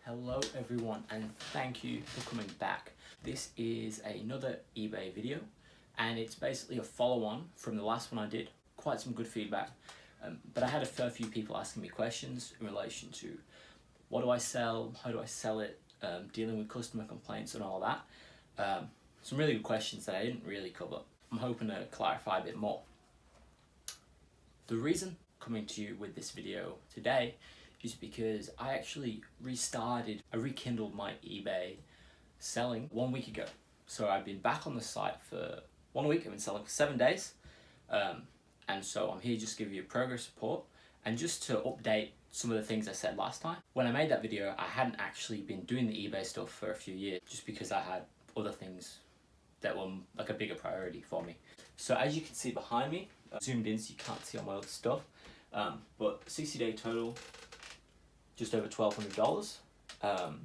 Hello everyone, and thank you for coming back. This is another eBay video, and it's basically a follow-on from the last one I did. Quite some good feedback, but I had a fair few people asking me questions in relation to what do I sell, how do I sell it, dealing with customer complaints and all that. Some really good questions that I didn't really cover. I'm hoping to clarify a bit more. The reason coming to you with this video today is because I actually rekindled my eBay selling 1 week ago. So I've been back on the site for 1 week. I've been selling for 7 days. And so I'm here just to give you a progress report and just to update some of the things I said last time. When I made that video, I hadn't actually been doing the eBay stuff for a few years just because I had other things that were like a bigger priority for me. So as you can see behind me, zoomed in so you can't see all my other stuff, but 60-day total, just over $1,200,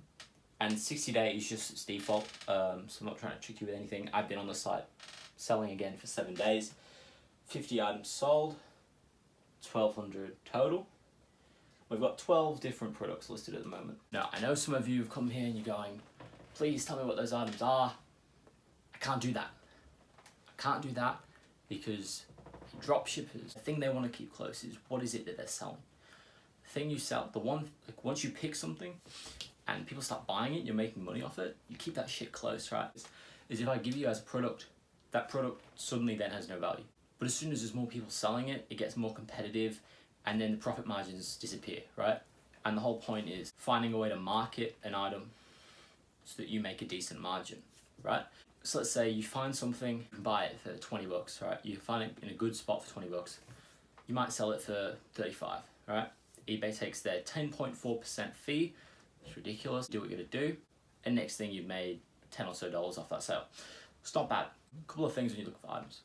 and 60 days is just its default, so I'm not trying to trick you with anything. I've been on the site selling again for 7 days, 50 items sold, 1,200 total. We've got 12 different products listed at the moment. Now, I know some of you have come here and you're going, please tell me what those items are. I can't do that. I can't do that because drop shippers, the thing they want to keep close is what is it that they're selling. The thing you sell, the one, like once you pick something and people start buying it, you're making money off it, you keep that shit close, right? Is if I give you as a product, that product suddenly then has no value. But as soon as there's more people selling it, it gets more competitive and then the profit margins disappear, right? And the whole point is finding a way to market an item so that you make a decent margin, right? So let's say you find something, you can buy it for 20 bucks, right? You find it in a good spot for 20 bucks. You might sell it for 35, right? eBay takes their 10.4% fee. It's ridiculous. Do what you're gonna do. And next thing you've made $10 or so off that sale. It's not bad. A couple of things when you look for items.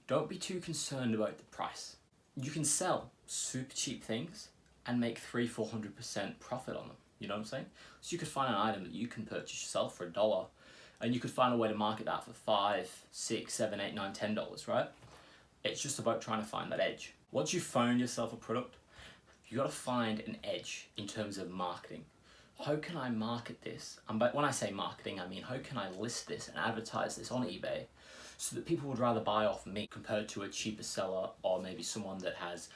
Don't be too concerned about the price. You can sell super cheap things and make 300-400% profit on them. You know what I'm saying? So you could find an item that you can purchase yourself for $1, and you could find a way to market that for $5, $6, $7, $8, $9, $10, right? It's just about trying to find that edge. Once you've found yourself a product, you got to find an edge in terms of marketing. How can I market this? And when I say marketing, I mean how can I list this and advertise this on eBay so that people would rather buy off me compared to a cheaper seller or maybe someone that has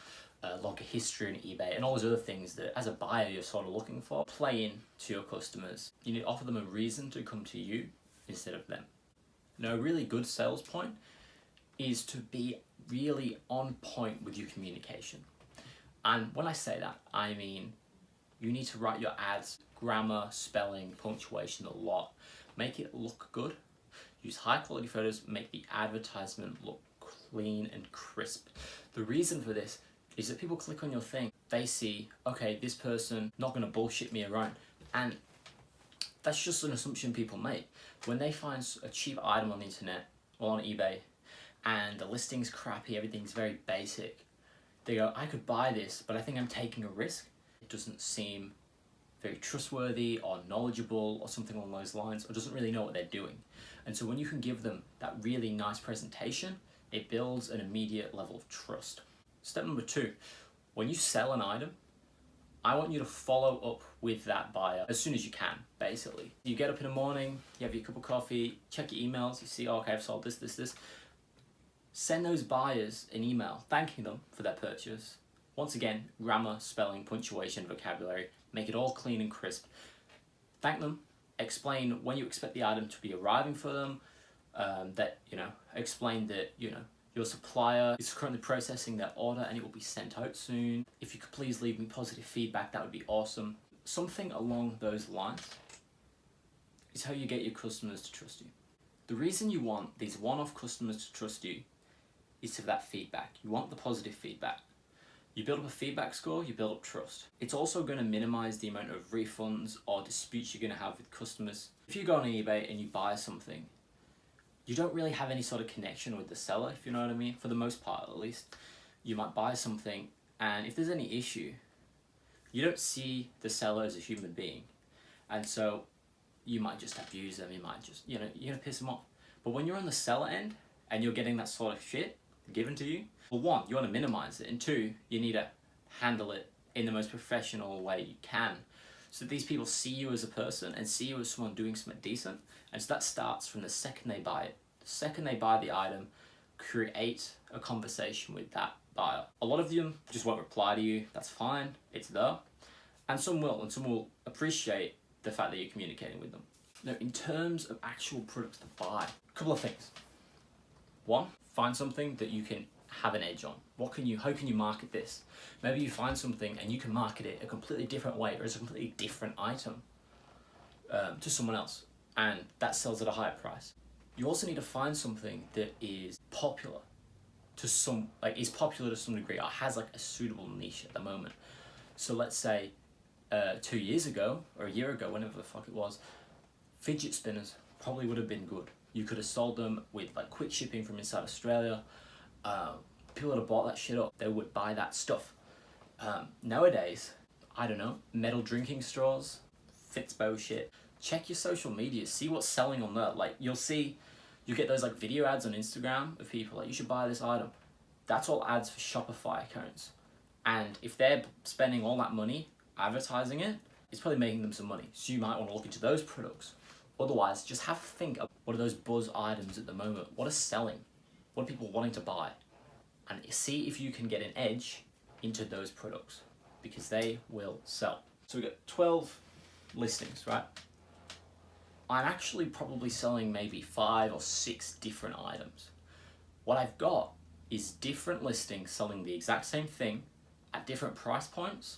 a longer history on eBay and all those other things that as a buyer you're sort of looking for. Play in to your customers. You need to offer them a reason to come to you instead of them. Now, a really good sales point is to be really on point with your communication. And when I say that, I mean you need to write your ads, grammar, spelling, punctuation a lot. Make it look good. Use high quality photos, make the advertisement look clean and crisp. The reason for this is that people click on your thing, they see, okay, this person not gonna bullshit me around. And that's just an assumption people make. When they find a cheap item on the internet or on eBay and the listing's crappy, everything's very basic, they go, I could buy this, but I think I'm taking a risk. It doesn't seem very trustworthy or knowledgeable or something along those lines, or doesn't really know what they're doing. And so when you can give them that really nice presentation, it builds an immediate level of trust. Step number 2, when you sell an item, I want you to follow up with that buyer as soon as you can, basically. You get up in the morning, you have your cup of coffee, check your emails, you see, oh, okay, I've sold this, this, this. Send those buyers an email thanking them for their purchase. Once again, grammar, spelling, punctuation, vocabulary, make it all clean and crisp. Thank them, explain when you expect the item to be arriving for them, explain that, your supplier is currently processing their order and it will be sent out soon. If you could please leave me positive feedback, that would be awesome. Something along those lines is how you get your customers to trust you. The reason you want these one-off customers to trust you is for that feedback. You want the positive feedback. You build up a feedback score, you build up trust. It's also going to minimize the amount of refunds or disputes you're going to have with customers. If you go on eBay and you buy something, you don't really have any sort of connection with the seller, if you know what I mean, for the most part at least. You might buy something, and if there's any issue, you don't see the seller as a human being. And so you might just abuse them, you might just, you're gonna piss them off. But when you're on the seller end, and you're getting that sort of shit given to you, well, 1, you want to minimize it, and 2, you need to handle it in the most professional way you can so that these people see you as a person and see you as someone doing something decent. And so that starts from the second they buy it. The second they buy the item, create a conversation with that buyer. A lot of them just won't reply to you. That's fine. It's there. And some will appreciate the fact that you're communicating with them. Now, in terms of actual products to buy, a couple of things. One, find something that you can have an edge on. How can you market this? Maybe you find something and you can market it a completely different way, or as a completely different item to someone else, and that sells at a higher price. You also need to find something that is popular to some degree, or has like a suitable niche at the moment. So let's say 2 years ago or a year ago, whenever the fuck it was, fidget spinners probably would have been good. You could have sold them with like quick shipping from inside Australia. People would have bought that shit up. They would buy that stuff. Nowadays, I don't know, metal drinking straws, Fitzbo shit. Check your social media, see what's selling on there. Like you get those like video ads on Instagram of people like, you should buy this item. That's all ads for Shopify accounts. And if they're spending all that money advertising it, it's probably making them some money. So you might want to look into those products. Otherwise, just have a think of what are those buzz items at the moment? What are selling? What are people wanting to buy? And see if you can get an edge into those products, because they will sell. So we got 12 listings, right? I'm actually probably selling maybe 5 or 6 different items. What I've got is different listings selling the exact same thing at different price points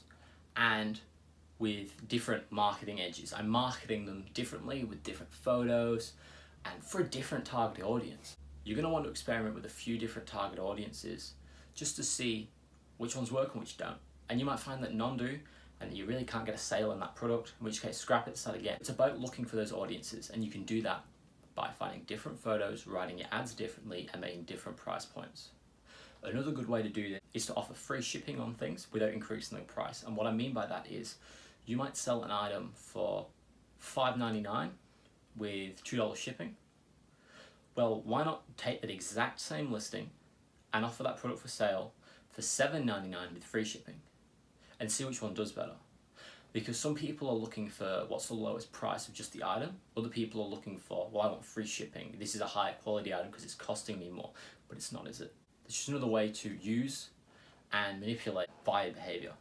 and with different marketing edges. I'm marketing them differently with different photos and for a different target audience. You're going to want to experiment with a few different target audiences just to see which ones work and which don't. And you might find that none do, and that you really can't get a sale on that product, in which case scrap it, start again. It's about looking for those audiences, and you can do that by finding different photos, writing your ads differently, and making different price points. Another good way to do this is to offer free shipping on things without increasing the price. And what I mean by that is you might sell an item for $5.99 with $2 shipping. Well, why not take that exact same listing and offer that product for sale for $7.99 with free shipping and see which one does better? Because some people are looking for what's the lowest price of just the item. Other people are looking for, well, I want free shipping. This is a higher quality item because it's costing me more. But it's not, is it? It's just another way to use and manipulate buyer behavior.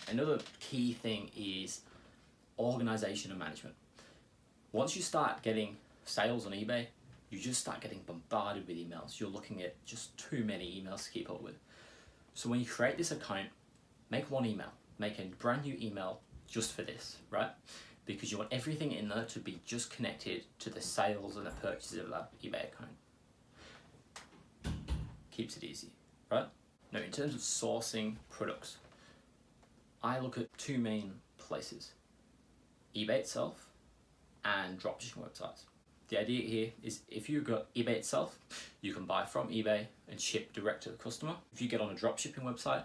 Another key thing is organization and management. Once you start getting sales on eBay, you just start getting bombarded with emails. You're looking at just too many emails to keep up with. So when you create this account, make one email. Make a brand new email just for this, right? Because you want everything in there to be just connected to the sales and the purchases of that eBay account. Keeps it easy, right? Now, in terms of sourcing products, I look at 2 main places: eBay itself and dropshipping websites. The idea here is if you've got eBay itself, you can buy from eBay and ship direct to the customer. If you get on a dropshipping website,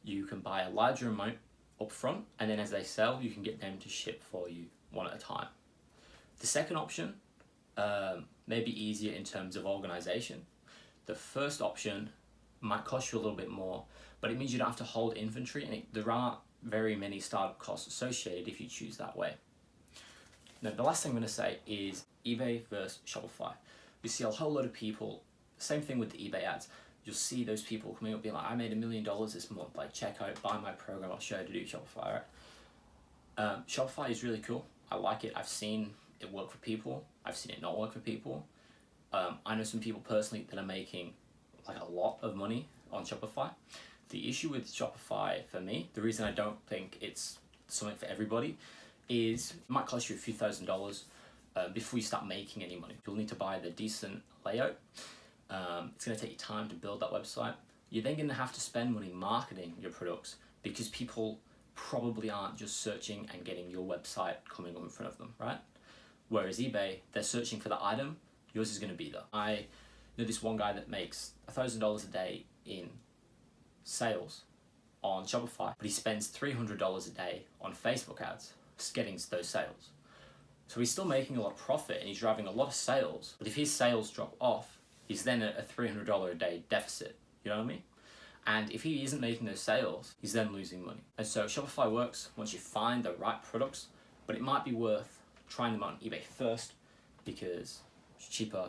you can buy a larger amount up front, and then as they sell, you can get them to ship for you one at a time. The second option may be easier in terms of organization. The first option might cost you a little bit more, but it means you don't have to hold inventory, and there aren't very many startup costs associated if you choose that way. Now, the last thing I'm going to say is eBay versus Shopify. You see a whole lot of people, same thing with the eBay ads. You'll see those people coming up being like, I made $1 million this month, like check out, buy my program, I'll show you how to do Shopify, right? Shopify is really cool. I like it. I've seen it work for people. I've seen it not work for people. I know some people personally that are making like a lot of money on Shopify. The issue with Shopify for me, the reason I don't think it's something for everybody, is it might cost you a few $1,000s before you start making any money. You'll need to buy the decent layout. It's going to take you time to build that website. You're then going to have to spend money marketing your products because people probably aren't just searching and getting your website coming up in front of them, right? Whereas eBay, they're searching for the item, yours is going to be there. I know this one guy that makes $1,000 a day in sales on Shopify, but he spends $300 a day on Facebook ads getting those sales. So he's still making a lot of profit and he's driving a lot of sales, but if his sales drop off, he's then at a $300 a day deficit, you know what I mean? And if he isn't making those sales, he's then losing money. And so Shopify works once you find the right products but it might be worth trying them on eBay first because it's cheaper,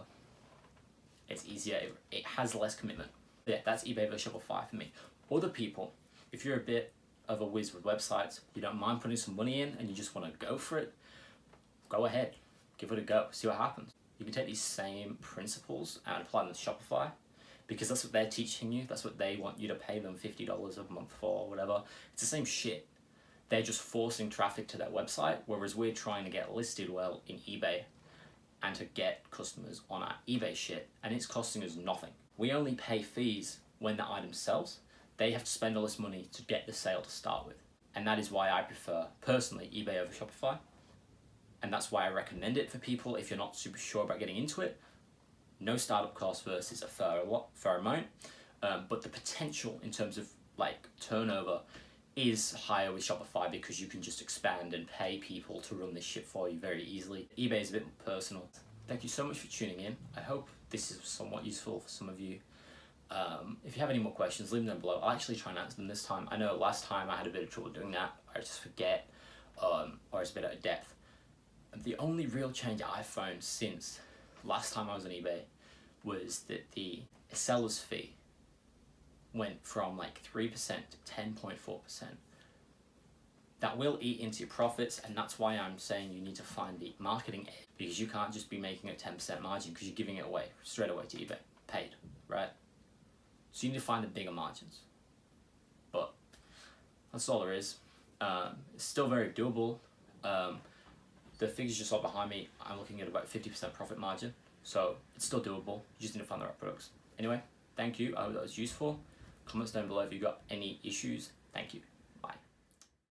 it's easier, it has less commitment. Yeah, that's eBay versus Shopify for me. Other people, if you're a bit of a whiz with websites, you don't mind putting some money in and you just want to go for it, go ahead, give it a go, see what happens. You can take these same principles and apply them to Shopify because that's what they're teaching you, that's what they want you to pay them $50 a month for, or whatever. It's the same shit. They're just forcing traffic to their website, whereas we're trying to get listed well in eBay and to get customers on our eBay shit, and it's costing us nothing. We only pay fees when the item sells. They have to spend all this money to get the sale to start with. And that is why I prefer, personally, eBay over Shopify. And that's why I recommend it for people if you're not super sure about getting into it. No startup cost versus a fair amount. But the potential in terms of like turnover is higher with Shopify because you can just expand and pay people to run this shit for you very easily. eBay is a bit more personal. Thank you so much for tuning in. I hope this is somewhat useful for some of you. If you have any more questions, leave them down below. I'll actually try and answer them this time. I know last time I had a bit of trouble doing that. I just forget, or it's a bit out of depth. The only real change I've found since last time I was on eBay was that the seller's fee went from like 3% to 10.4%. That will eat into your profits, and that's why I'm saying you need to find the marketing edge, because you can't just be making a 10% margin because you're giving it away straight away to eBay, paid, right? So you need to find the bigger margins. But that's all there is. It's still very doable. The figures you saw behind me, I'm looking at about 50% profit margin. So it's still doable. You just need to find the right products. Anyway, thank you. I hope that was useful. Comments down below if you've got any issues. Thank you.